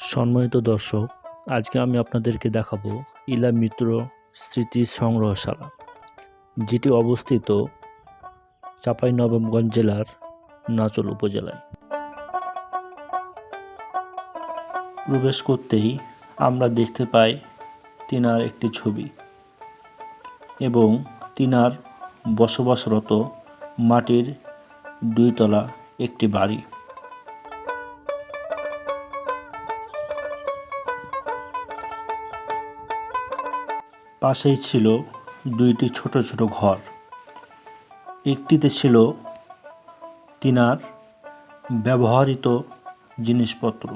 সম্মানিত দর্শক, আজকে আমি আপনাদেরকে দেখাবো ইলা মিত্র স্মৃতি সংগ্রহশালা, যেটি অবস্থিত চাঁপাইনবাবগঞ্জ জেলার নাচোল উপজেলায়। প্রবেশ করতেই আমরা দেখতে পাই তিনার একটি ছবি এবং তিনার বসবাসরত মাটির 2 তলা একটি বাড়ি। পাশেই ছিল 2টি ছোট ছোট ঘর। একটিতে ছিল তিনার ব্যবহৃত জিনিসপত্র।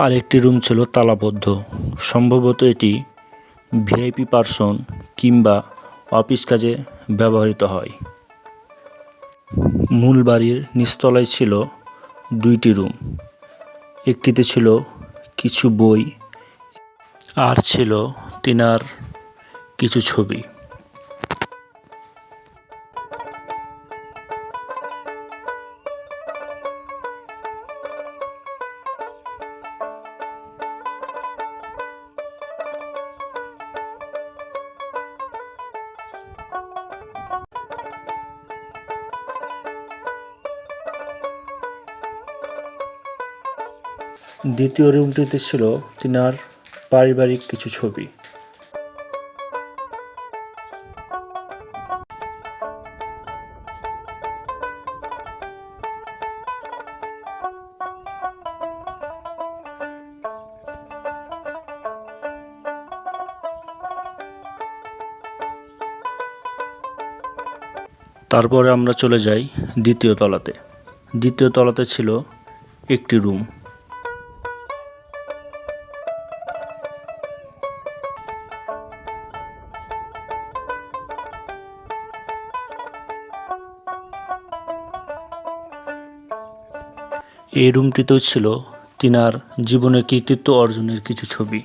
আর একটি রুম ছিল তালাবদ্ধ। সম্ভবত এটি ভিআইপি পার্সন কিংবা অফিস কাজে ব্যবহৃত হয়। মূল বাড়ির নিচতলায় ছিল 2টি রুম। একটিতে ছিল কিছু বই আর ছিল তিনার কিছু ছবি। দ্বিতীয় রুমটিতে ছিল তিনার পারিবারিক কিছু ছবি। তারপরে আমরা চলে যাই দ্বিতীয় তলাতে। দ্বিতীয় তলাতে ছিল একটি রুম। এই রুমটিতেও ছিল তিনার জীবনের কৃতিত্ব অর্জনের কিছু ছবি।